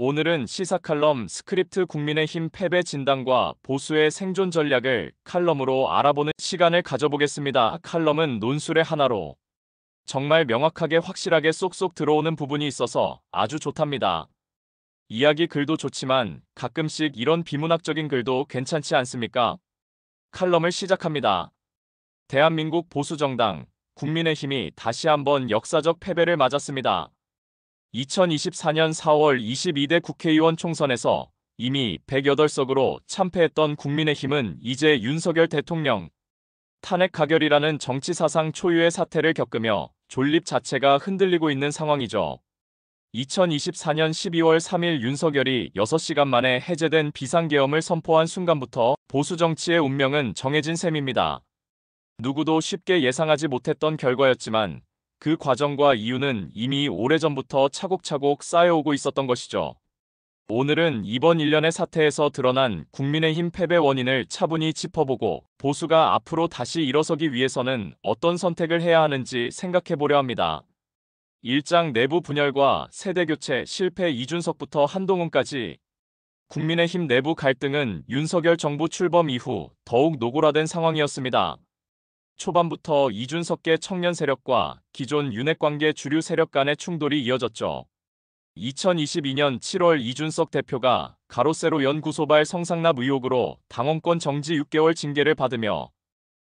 오늘은 시사 칼럼 스크립트 국민의힘 패배 진단과 보수의 생존 전략을 칼럼으로 알아보는 시간을 가져보겠습니다. 칼럼은 논술의 하나로 정말 명확하게 확실하게 쏙쏙 들어오는 부분이 있어서 아주 좋답니다. 이야기 글도 좋지만 가끔씩 이런 비문학적인 글도 괜찮지 않습니까? 칼럼을 시작합니다. 대한민국 보수정당 국민의힘이 다시 한번 역사적 패배를 맞았습니다. 2024년 4월 22대 국회의원 총선에서 이미 108석으로 참패했던 국민의힘은 이제 윤석열 대통령 탄핵 가결이라는 정치사상 초유의 사태를 겪으며 존립 자체가 흔들리고 있는 상황이죠. 2024년 12월 3일 윤석열이 6시간 만에 해제된 비상계엄을 선포한 순간부터 보수 정치의 운명은 정해진 셈입니다. 누구도 쉽게 예상하지 못했던 결과였지만 그 과정과 이유는 이미 오래전부터 차곡차곡 쌓여오고 있었던 것이죠. 오늘은 이번 일련의 사태에서 드러난 국민의힘 패배 원인을 차분히 짚어보고 보수가 앞으로 다시 일어서기 위해서는 어떤 선택을 해야 하는지 생각해보려 합니다. 일장 내부 분열과 세대교체 실패 이준석부터 한동훈까지 국민의힘 내부 갈등은 윤석열 정부 출범 이후 더욱 노골화된 상황이었습니다. 초반부터 이준석계 청년 세력과 기존 윤핵관계 주류 세력 간의 충돌이 이어졌죠. 2022년 7월 이준석 대표가 가로세로 연구소발 성상납 의혹으로 당원권 정지 6개월 징계를 받으며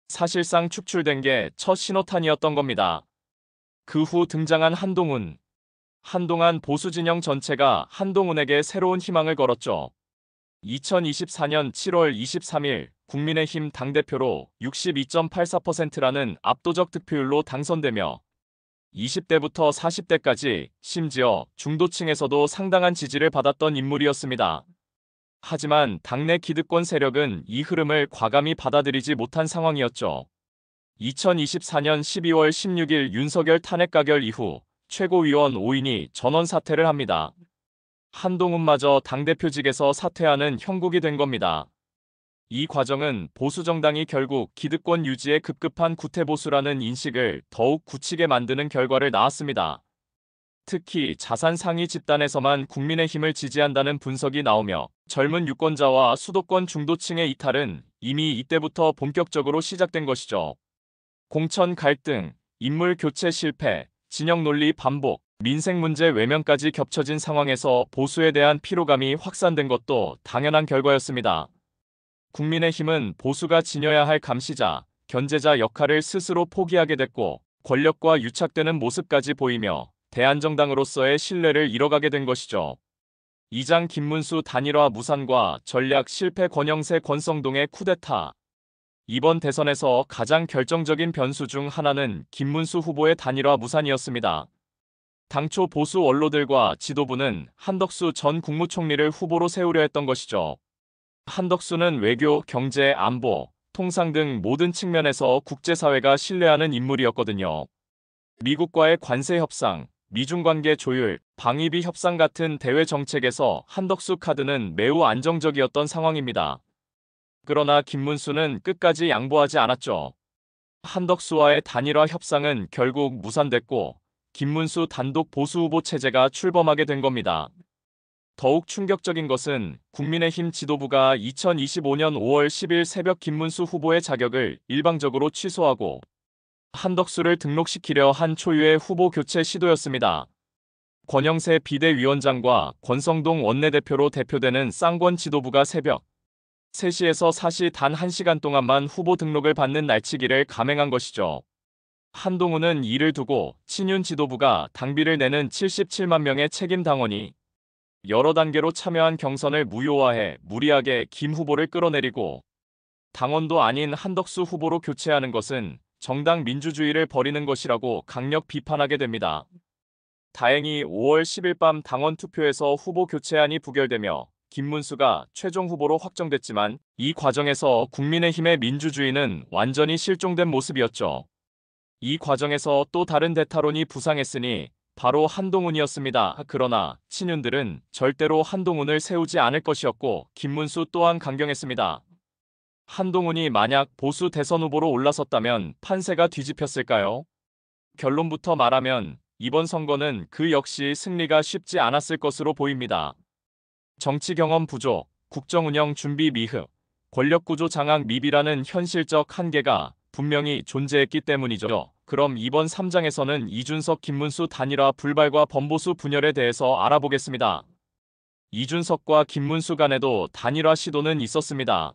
사실상 축출된 게 첫 신호탄이었던 겁니다. 그 후 등장한 한동훈. 한동안 보수 진영 전체가 한동훈에게 새로운 희망을 걸었죠. 2024년 7월 23일 국민의힘 당대표로 62.84%라는 압도적 득표율로 당선되며 20대부터 40대까지 심지어 중도층에서도 상당한 지지를 받았던 인물이었습니다. 하지만 당내 기득권 세력은 이 흐름을 과감히 받아들이지 못한 상황이었죠. 2024년 12월 16일 윤석열 탄핵 가결 이후 최고위원 5인이 전원 사퇴를 합니다. 한동훈마저 당대표직에서 사퇴하는 형국이 된 겁니다. 이 과정은 보수정당이 결국 기득권 유지에 급급한 구태보수라는 인식을 더욱 굳히게 만드는 결과를 낳았습니다. 특히 자산 상위 집단에서만 국민의힘을 지지한다는 분석이 나오며 젊은 유권자와 수도권 중도층의 이탈은 이미 이때부터 본격적으로 시작된 것이죠. 공천 갈등, 인물 교체 실패, 진영 논리 반복, 민생 문제 외면까지 겹쳐진 상황에서 보수에 대한 피로감이 확산된 것도 당연한 결과였습니다. 국민의힘은 보수가 지녀야 할 감시자, 견제자 역할을 스스로 포기하게 됐고 권력과 유착되는 모습까지 보이며 대안정당으로서의 신뢰를 잃어가게 된 것이죠. 이장 김문수 단일화 무산과 전략 실패 권영세 권성동의 쿠데타. 이번 대선에서 가장 결정적인 변수 중 하나는 김문수 후보의 단일화 무산이었습니다. 당초 보수 원로들과 지도부는 한덕수 전 국무총리를 후보로 세우려 했던 것이죠. 한덕수는 외교, 경제, 안보, 통상 등 모든 측면에서 국제사회가 신뢰하는 인물이었거든요. 미국과의 관세 협상, 미중관계 조율, 방위비 협상 같은 대외 정책에서 한덕수 카드는 매우 안정적이었던 상황입니다. 그러나 김문수는 끝까지 양보하지 않았죠. 한덕수와의 단일화 협상은 결국 무산됐고 김문수 단독 보수 후보 체제가 출범하게 된 겁니다. 더욱 충격적인 것은 국민의힘 지도부가 2025년 5월 10일 새벽 김문수 후보의 자격을 일방적으로 취소하고 한덕수를 등록시키려 한 초유의 후보 교체 시도였습니다. 권영세 비대위원장과 권성동 원내대표로 대표되는 쌍권 지도부가 새벽 3시에서 4시 단 1시간 동안만 후보 등록을 받는 날치기를 감행한 것이죠. 한동훈은 이를 두고 친윤 지도부가 당비를 내는 77만 명의 책임 당원이 여러 단계로 참여한 경선을 무효화해 무리하게 김 후보를 끌어내리고 당원도 아닌 한덕수 후보로 교체하는 것은 정당 민주주의를 버리는 것이라고 강력 비판하게 됩니다. 다행히 5월 10일 밤 당원 투표에서 후보 교체안이 부결되며 김문수가 최종 후보로 확정됐지만 이 과정에서 국민의힘의 민주주의는 완전히 실종된 모습이었죠. 이 과정에서 또 다른 대타론이 부상했으니 바로 한동훈이었습니다. 그러나 친윤들은 절대로 한동훈을 세우지 않을 것이었고 김문수 또한 강경했습니다. 한동훈이 만약 보수 대선 후보로 올라섰다면 판세가 뒤집혔을까요? 결론부터 말하면 이번 선거는 그 역시 승리가 쉽지 않았을 것으로 보입니다. 정치 경험 부족, 국정운영 준비 미흡, 권력구조 장악 미비라는 현실적 한계가 분명히 존재했기 때문이죠. 그럼 이번 3장에서는 이준석 김문수 단일화 불발과 범보수 분열에 대해서 알아보겠습니다. 이준석과 김문수 간에도 단일화 시도는 있었습니다.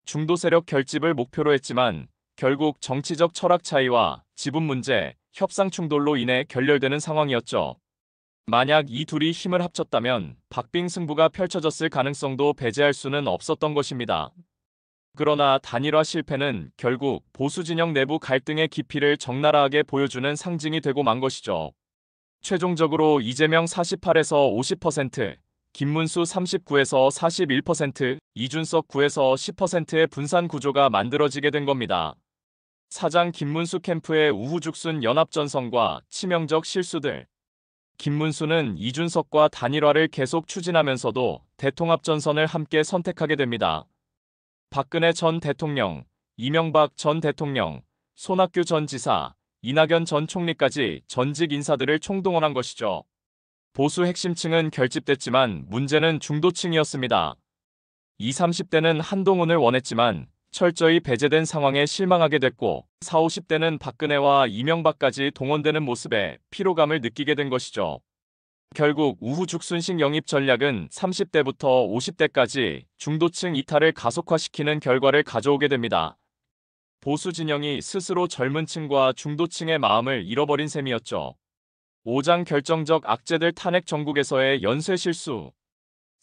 중도 세력 결집을 목표로 했지만 결국 정치적 철학 차이와 지분 문제, 협상 충돌로 인해 결렬되는 상황이었죠. 만약 이 둘이 힘을 합쳤다면 박빙 승부가 펼쳐졌을 가능성도 배제할 수는 없었던 것입니다. 그러나 단일화 실패는 결국 보수 진영 내부 갈등의 깊이를 적나라하게 보여주는 상징이 되고 만 것이죠. 최종적으로 이재명 48에서 50%, 김문수 39에서 41%, 이준석 9에서 10%의 분산 구조가 만들어지게 된 겁니다. 사장 김문수 캠프의 우후죽순 연합전선과 치명적 실수들. 김문수는 이준석과 단일화를 계속 추진하면서도 대통합전선을 함께 선택하게 됩니다. 박근혜 전 대통령, 이명박 전 대통령, 손학규 전 지사, 이낙연 전 총리까지 전직 인사들을 총동원한 것이죠. 보수 핵심층은 결집됐지만 문제는 중도층이었습니다. 20, 30대는 한동훈을 원했지만 철저히 배제된 상황에 실망하게 됐고 40, 50대는 박근혜와 이명박까지 동원되는 모습에 피로감을 느끼게 된 것이죠. 결국 우후죽순식 영입 전략은 30대부터 50대까지 중도층 이탈을 가속화시키는 결과를 가져오게 됩니다. 보수 진영이 스스로 젊은 층과 중도층의 마음을 잃어버린 셈이었죠. 5장 결정적 악재들 탄핵 정국에서의 연쇄 실수.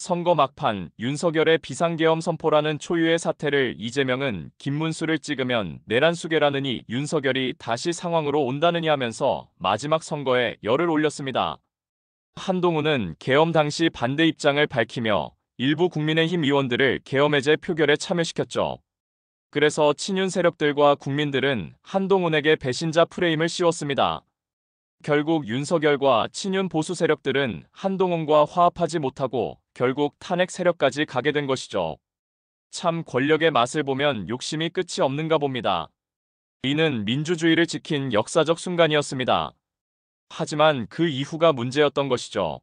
선거 막판 윤석열의 비상계엄 선포라는 초유의 사태를 이재명은 김문수를 찍으면 내란수계라느니 윤석열이 다시 상황으로 온다느니 하면서 마지막 선거에 열을 올렸습니다. 한동훈은 계엄 당시 반대 입장을 밝히며 일부 국민의힘 의원들을 계엄 해제 표결에 참여시켰죠. 그래서 친윤 세력들과 국민들은 한동훈에게 배신자 프레임을 씌웠습니다. 결국 윤석열과 친윤 보수 세력들은 한동훈과 화합하지 못하고 결국 탄핵 세력까지 가게 된 것이죠. 참 권력의 맛을 보면 욕심이 끝이 없는가 봅니다. 이는 민주주의를 지킨 역사적 순간이었습니다. 하지만 그 이후가 문제였던 것이죠.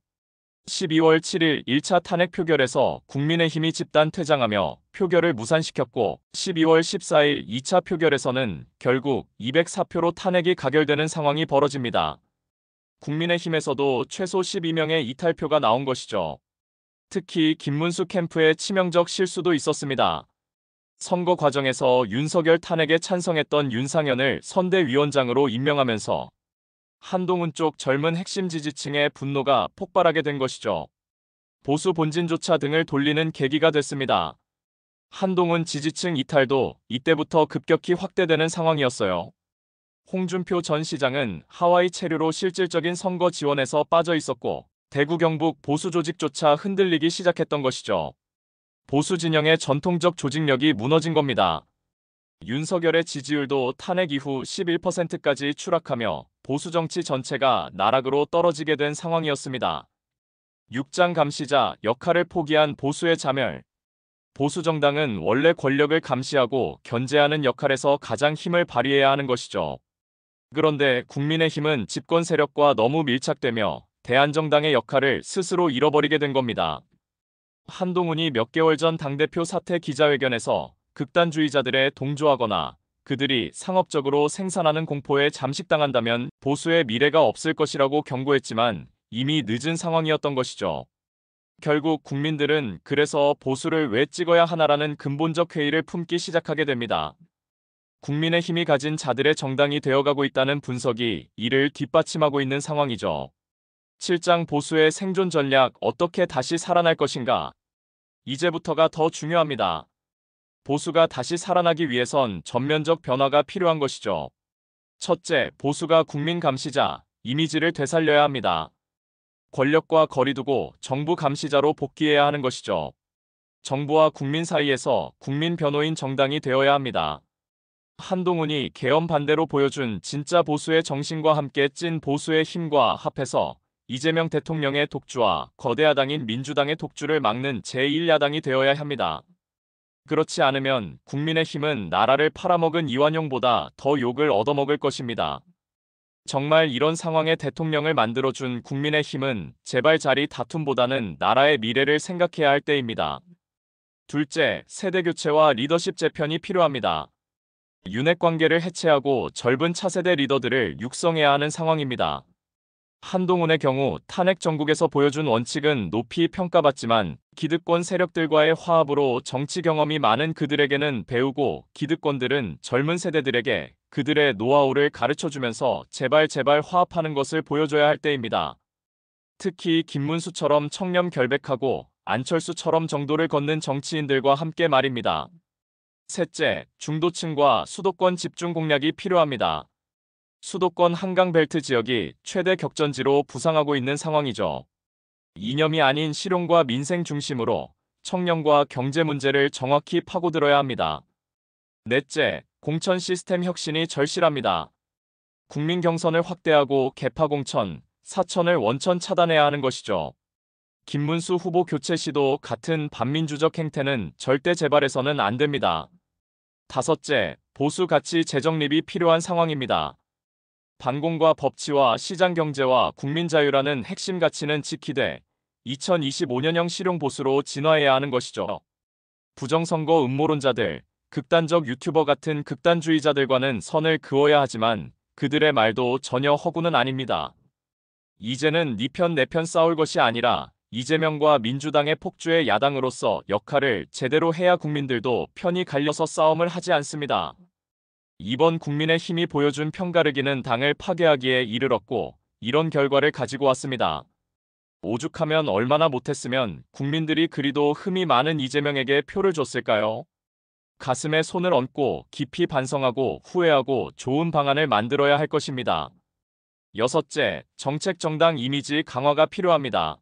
12월 7일 1차 탄핵 표결에서 국민의힘이 집단 퇴장하며 표결을 무산시켰고 12월 14일 2차 표결에서는 결국 204표로 탄핵이 가결되는 상황이 벌어집니다. 국민의힘에서도 최소 12명의 이탈표가 나온 것이죠. 특히 김문수 캠프의 치명적 실수도 있었습니다. 선거 과정에서 윤석열 탄핵에 찬성했던 윤상현을 선대위원장으로 임명하면서 한동훈 쪽 젊은 핵심 지지층의 분노가 폭발하게 된 것이죠. 보수 본진조차 등을 돌리는 계기가 됐습니다. 한동훈 지지층 이탈도 이때부터 급격히 확대되는 상황이었어요. 홍준표 전 시장은 하와이 체류로 실질적인 선거 지원에서 빠져 있었고 대구 경북 보수 조직조차 흔들리기 시작했던 것이죠. 보수 진영의 전통적 조직력이 무너진 겁니다. 윤석열의 지지율도 탄핵 이후 11%까지 추락하며 보수 정치 전체가 나락으로 떨어지게 된 상황이었습니다. 6장 감시자 역할을 포기한 보수의 자멸. 보수 정당은 원래 권력을 감시하고 견제하는 역할에서 가장 힘을 발휘해야 하는 것이죠. 그런데 국민의힘은 집권 세력과 너무 밀착되며 대한정당의 역할을 스스로 잃어버리게 된 겁니다. 한동훈이 몇 개월 전 당대표 사퇴 기자회견에서 극단주의자들에 동조하거나 그들이 상업적으로 생산하는 공포에 잠식당한다면 보수의 미래가 없을 것이라고 경고했지만 이미 늦은 상황이었던 것이죠. 결국 국민들은 그래서 보수를 왜 찍어야 하나라는 근본적 회의를 품기 시작하게 됩니다. 국민의힘이 가진 자들의 정당이 되어가고 있다는 분석이 이를 뒷받침하고 있는 상황이죠. 7장 보수의 생존 전략 어떻게 다시 살아날 것인가? 이제부터가 더 중요합니다. 보수가 다시 살아나기 위해선 전면적 변화가 필요한 것이죠. 첫째, 보수가 국민 감시자, 이미지를 되살려야 합니다. 권력과 거리두고 정부 감시자로 복귀해야 하는 것이죠. 정부와 국민 사이에서 국민 변호인 정당이 되어야 합니다. 한동훈이 계엄 반대로 보여준 진짜 보수의 정신과 함께 찐 보수의 힘과 합해서 이재명 대통령의 독주와 거대 야당인 민주당의 독주를 막는 제1야당이 되어야 합니다. 그렇지 않으면 국민의힘은 나라를 팔아먹은 이완용보다 더 욕을 얻어먹을 것입니다. 정말 이런 상황에 대통령을 만들어준 국민의힘은 제발 자리 다툼보다는 나라의 미래를 생각해야 할 때입니다. 둘째, 세대교체와 리더십 재편이 필요합니다. 윤핵 관계를 해체하고 젊은 차세대 리더들을 육성해야 하는 상황입니다. 한동훈의 경우 탄핵 정국에서 보여준 원칙은 높이 평가받지만 기득권 세력들과의 화합으로 정치 경험이 많은 그들에게는 배우고 기득권들은 젊은 세대들에게 그들의 노하우를 가르쳐주면서 제발 화합하는 것을 보여줘야 할 때입니다. 특히 김문수처럼 청렴 결백하고 안철수처럼 정도를 걷는 정치인들과 함께 말입니다. 셋째, 중도층과 수도권 집중 공략이 필요합니다. 수도권 한강벨트 지역이 최대 격전지로 부상하고 있는 상황이죠. 이념이 아닌 실용과 민생 중심으로 청년과 경제 문제를 정확히 파고들어야 합니다. 넷째, 공천 시스템 혁신이 절실합니다. 국민 경선을 확대하고 개파 공천, 사천을 원천 차단해야 하는 것이죠. 김문수 후보 교체 시도 같은 반민주적 행태는 절대 재발해서는 안 됩니다. 다섯째, 보수 가치 재정립이 필요한 상황입니다. 반공과 법치와 시장 경제와 국민 자유라는 핵심 가치는 지키되 2025년형 실용 보수로 진화해야 하는 것이죠. 부정선거 음모론자들, 극단적 유튜버 같은 극단주의자들과는 선을 그어야 하지만 그들의 말도 전혀 허구는 아닙니다. 이제는 네 편 내 편 싸울 것이 아니라 이재명과 민주당의 폭주의 야당으로서 역할을 제대로 해야 국민들도 편이 갈려서 싸움을 하지 않습니다. 이번 국민의힘이 보여준 편가르기는 당을 파괴하기에 이르렀고 이런 결과를 가지고 왔습니다. 오죽하면 얼마나 못했으면 국민들이 그리도 흠이 많은 이재명에게 표를 줬을까요? 가슴에 손을 얹고 깊이 반성하고 후회하고 좋은 방안을 만들어야 할 것입니다. 여섯째, 정책 정당 이미지 강화가 필요합니다.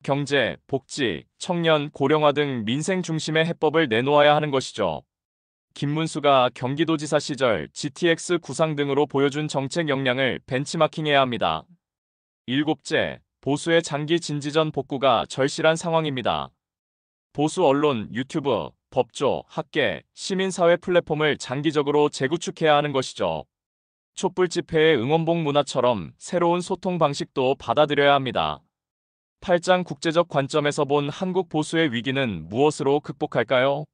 경제, 복지, 청년, 고령화 등 민생 중심의 해법을 내놓아야 하는 것이죠. 김문수가 경기도지사 시절 GTX 구상 등으로 보여준 정책 역량을 벤치마킹해야 합니다. 일곱째, 보수의 장기 진지전 복구가 절실한 상황입니다. 보수 언론, 유튜브, 법조, 학계, 시민사회 플랫폼을 장기적으로 재구축해야 하는 것이죠. 촛불 집회의 응원봉 문화처럼 새로운 소통 방식도 받아들여야 합니다. 8장 국제적 관점에서 본 한국 보수의 위기는 무엇으로 극복할까요?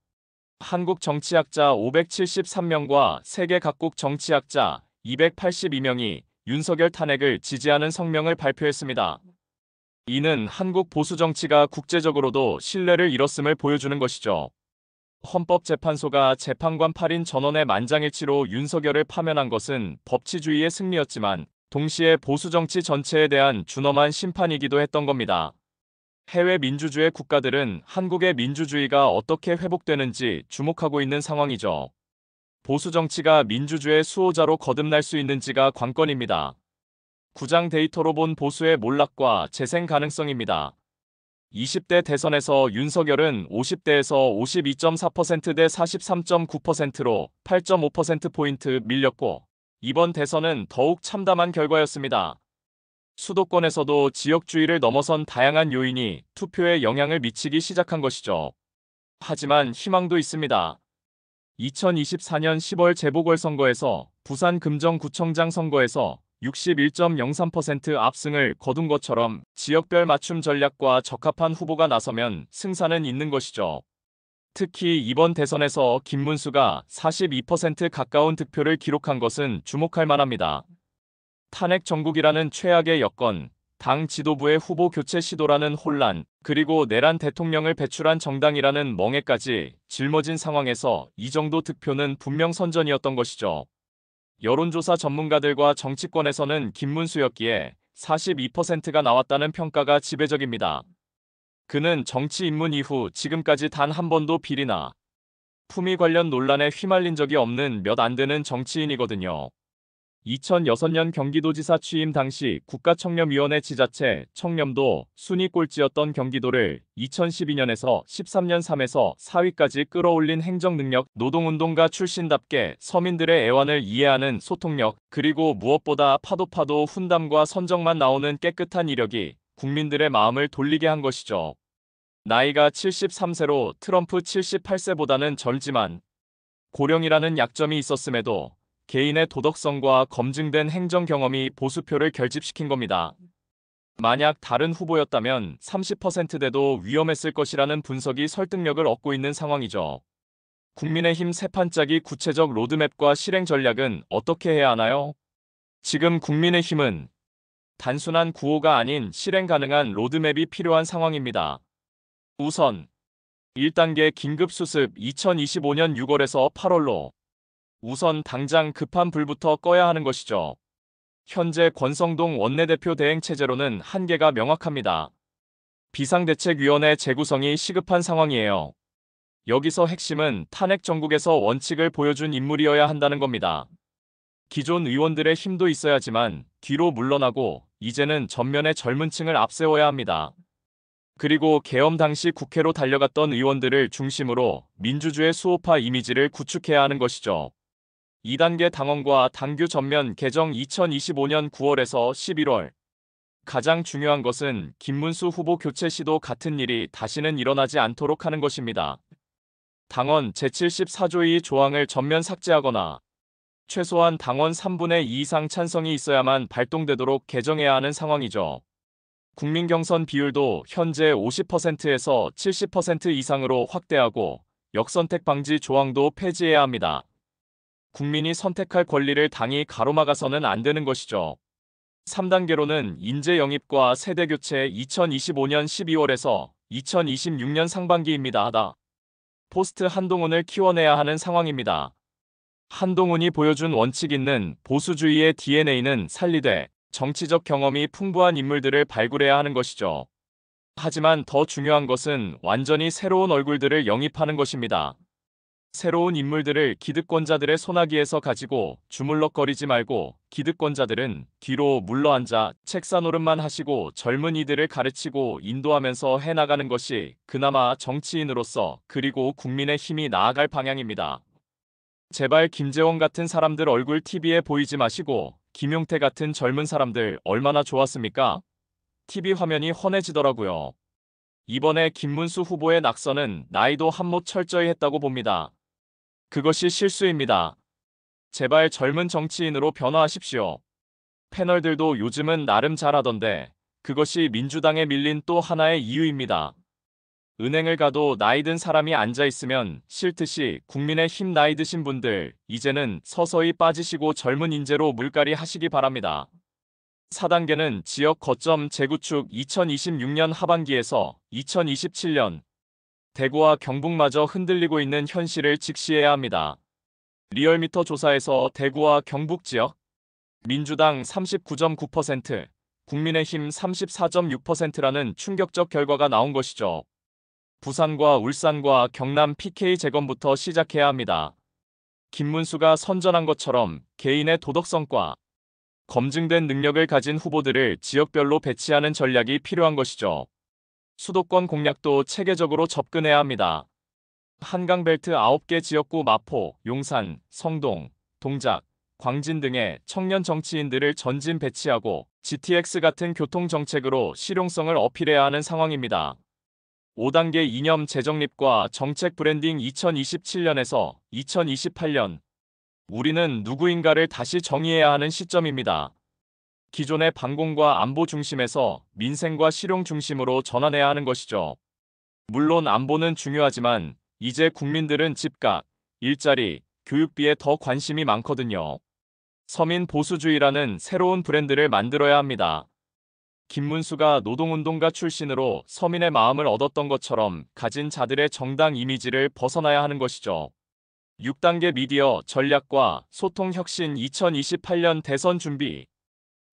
한국 정치학자 573명과 세계 각국 정치학자 282명이 윤석열 탄핵을 지지하는 성명을 발표했습니다. 이는 한국 보수 정치가 국제적으로도 신뢰를 잃었음을 보여주는 것이죠. 헌법재판소가 재판관 8인 전원의 만장일치로 윤석열을 파면한 것은 법치주의의 승리였지만 동시에 보수 정치 전체에 대한 준엄한 심판이기도 했던 겁니다. 해외 민주주의 국가들은 한국의 민주주의가 어떻게 회복되는지 주목하고 있는 상황이죠. 보수 정치가 민주주의 수호자로 거듭날 수 있는지가 관건입니다. 구장 데이터로 본 보수의 몰락과 재생 가능성입니다. 20대 대선에서 윤석열은 50대에서 52.4%대 43.9%로 8.5%포인트 밀렸고 이번 대선은 더욱 참담한 결과였습니다. 수도권에서도 지역주의를 넘어선 다양한 요인이 투표에 영향을 미치기 시작한 것이죠. 하지만 희망도 있습니다. 2024년 10월 재보궐선거에서 부산 금정구청장 선거에서 61.03% 압승을 거둔 것처럼 지역별 맞춤 전략과 적합한 후보가 나서면 승산은 있는 것이죠. 특히 이번 대선에서 김문수가 42% 가까운 득표를 기록한 것은 주목할 만합니다. 탄핵 정국이라는 최악의 여건, 당 지도부의 후보 교체 시도라는 혼란, 그리고 내란 대통령을 배출한 정당이라는 멍해까지 짊어진 상황에서 이 정도 득표는 분명 선전이었던 것이죠. 여론조사 전문가들과 정치권에서는 김문수였기에 42%가 나왔다는 평가가 지배적입니다. 그는 정치 입문 이후 지금까지 단 한 번도 비리나 품위 관련 논란에 휘말린 적이 없는 몇 안 되는 정치인이거든요. 2006년 경기도지사 취임 당시 국가청렴위원회 지자체 청렴도 순위 꼴찌였던 경기도를 2012년에서 13년 3에서 4위까지 끌어올린 행정능력, 노동운동가 출신답게 서민들의 애환을 이해하는 소통력, 그리고 무엇보다 파도 훈담과 선정만 나오는 깨끗한 이력이 국민들의 마음을 돌리게 한 것이죠. 나이가 73세로 트럼프 78세보다는 젊지만 고령이라는 약점이 있었음에도 개인의 도덕성과 검증된 행정 경험이 보수표를 결집시킨 겁니다. 만약 다른 후보였다면 30%대도 위험했을 것이라는 분석이 설득력을 얻고 있는 상황이죠. 국민의힘 새 판짜기 구체적 로드맵과 실행 전략은 어떻게 해야 하나요? 지금 국민의힘은 단순한 구호가 아닌 실행 가능한 로드맵이 필요한 상황입니다. 우선 1단계 긴급수습 2025년 6월에서 8월로 우선 당장 급한 불부터 꺼야 하는 것이죠. 현재 권성동 원내대표 대행 체제로는 한계가 명확합니다. 비상대책위원회 재구성이 시급한 상황이에요. 여기서 핵심은 탄핵 정국에서 원칙을 보여준 인물이어야 한다는 겁니다. 기존 의원들의 힘도 있어야지만 뒤로 물러나고 이제는 전면에 젊은 층을 앞세워야 합니다. 그리고 계엄 당시 국회로 달려갔던 의원들을 중심으로 민주주의 수호파 이미지를 구축해야 하는 것이죠. 2단계 당원과 당규 전면 개정 2025년 9월에서 11월. 가장 중요한 것은 김문수 후보 교체 시도 같은 일이 다시는 일어나지 않도록 하는 것입니다. 당원 제74조의 조항을 전면 삭제하거나 최소한 당원 3분의 2 이상 찬성이 있어야만 발동되도록 개정해야 하는 상황이죠. 국민 경선 비율도 현재 50%에서 70% 이상으로 확대하고 역선택 방지 조항도 폐지해야 합니다. 국민이 선택할 권리를 당이 가로막아서는 안 되는 것이죠. 3단계로는 인재 영입과 세대 교체 2025년 12월에서 2026년 상반기입니다. 포스트 한동훈을 키워내야 하는 상황입니다. 한동훈이 보여준 원칙 있는 보수주의의 DNA는 살리되 정치적 경험이 풍부한 인물들을 발굴해야 하는 것이죠. 하지만 더 중요한 것은 완전히 새로운 얼굴들을 영입하는 것입니다. 새로운 인물들을 기득권자들의 손아귀에서 가지고 주물럭거리지 말고 기득권자들은 뒤로 물러앉아 책사 노릇만 하시고 젊은이들을 가르치고 인도하면서 해나가는 것이 그나마 정치인으로서 그리고 국민의 힘이 나아갈 방향입니다. 제발 김재원 같은 사람들 얼굴 TV에 보이지 마시고 김용태 같은 젊은 사람들 얼마나 좋았습니까? TV 화면이 훤해지더라고요. 이번에 김문수 후보의 낙선은 나이도 한몫 철저히 했다고 봅니다. 그것이 실수입니다. 제발 젊은 정치인으로 변화하십시오. 패널들도 요즘은 나름 잘하던데 그것이 민주당에 밀린 또 하나의 이유입니다. 은행을 가도 나이 든 사람이 앉아있으면 싫듯이 국민의힘 나이 드신 분들 이제는 서서히 빠지시고 젊은 인재로 물갈이 하시기 바랍니다. 4단계는 지역 거점 재구축 2026년 하반기에서 2027년 대구와 경북마저 흔들리고 있는 현실을 직시해야 합니다. 리얼미터 조사에서 대구와 경북 지역 민주당 39.9%, 국민의힘 34.6%라는 충격적 결과가 나온 것이죠. 부산과 울산과 경남 PK 재건부터 시작해야 합니다. 김문수가 선전한 것처럼 개인의 도덕성과 검증된 능력을 가진 후보들을 지역별로 배치하는 전략이 필요한 것이죠. 수도권 공략도 체계적으로 접근해야 합니다. 한강벨트 9개 지역구 마포, 용산, 성동, 동작, 광진 등의 청년 정치인들을 전진 배치하고 GTX 같은 교통정책으로 실용성을 어필해야 하는 상황입니다. 5단계 이념 재정립과 정책 브랜딩 2027년에서 2028년. 우리는 누구인가를 다시 정의해야 하는 시점입니다. 기존의 반공과 안보 중심에서 민생과 실용 중심으로 전환해야 하는 것이죠. 물론 안보는 중요하지만 이제 국민들은 집값, 일자리, 교육비에 더 관심이 많거든요. 서민 보수주의라는 새로운 브랜드를 만들어야 합니다. 김문수가 노동운동가 출신으로 서민의 마음을 얻었던 것처럼 가진 자들의 정당 이미지를 벗어나야 하는 것이죠. 6단계 미디어 전략과 소통 혁신 2028년 대선 준비.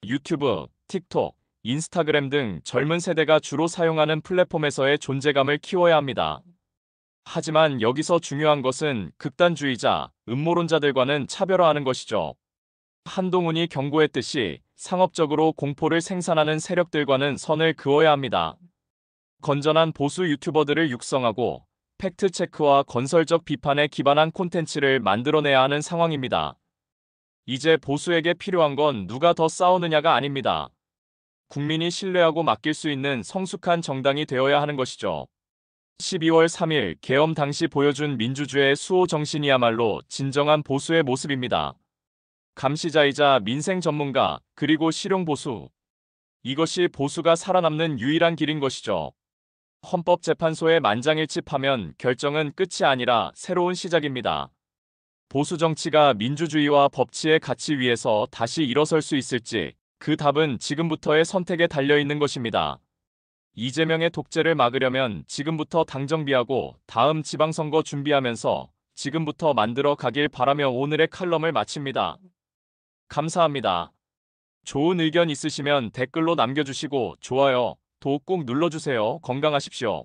유튜브, 틱톡, 인스타그램 등 젊은 세대가 주로 사용하는 플랫폼에서의 존재감을 키워야 합니다. 하지만 여기서 중요한 것은 극단주의자, 음모론자들과는 차별화하는 것이죠. 한동훈이 경고했듯이 상업적으로 공포를 생산하는 세력들과는 선을 그어야 합니다. 건전한 보수 유튜버들을 육성하고 팩트체크와 건설적 비판에 기반한 콘텐츠를 만들어내야 하는 상황입니다. 이제 보수에게 필요한 건 누가 더 싸우느냐가 아닙니다. 국민이 신뢰하고 맡길 수 있는 성숙한 정당이 되어야 하는 것이죠. 12월 3일 계엄 당시 보여준 민주주의 수호 정신이야말로 진정한 보수의 모습입니다. 감시자이자 민생 전문가, 그리고 실용 보수. 이것이 보수가 살아남는 유일한 길인 것이죠. 헌법재판소에 만장일치하면 결정은 끝이 아니라 새로운 시작입니다. 보수 정치가 민주주의와 법치의 가치 위에서 다시 일어설 수 있을지, 그 답은 지금부터의 선택에 달려 있는 것입니다. 이재명의 독재를 막으려면 지금부터 당정비하고 다음 지방선거 준비하면서 지금부터 만들어 가길 바라며 오늘의 칼럼을 마칩니다. 감사합니다. 좋은 의견 있으시면 댓글로 남겨주시고 좋아요, 도 꼭 눌러주세요. 건강하십시오.